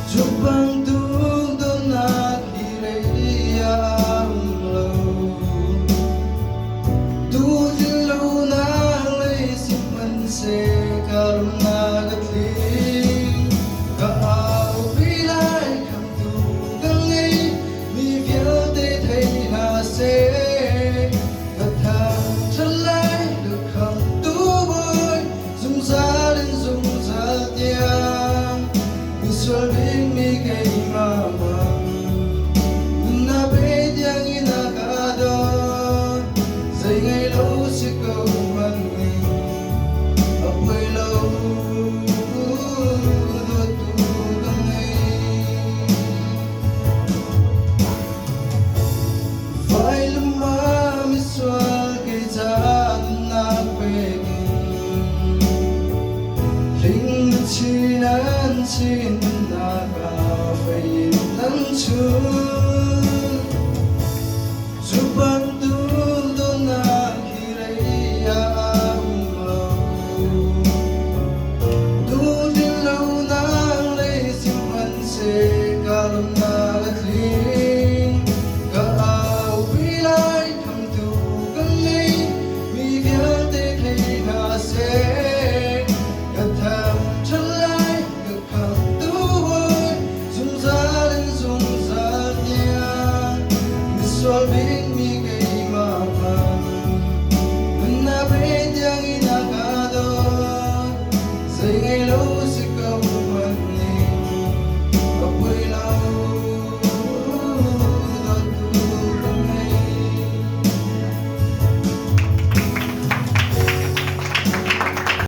Jupang tungtong na kirayang low Tudilaw na laisip man se karum nagatling Kaaw pilay kam tugang ay mi phiêu tê thay na se Kathang chalay được kham tu boy Dung sa lên dung sa tiang Visual being mi kay mamang Na bait yang inakadon Say ngay lâu si câu man ni Apoy lâu Đột tugang ngay Vai lumam visual kay daan nagpeging Ling chinan chin naka phải nắng chun Chụp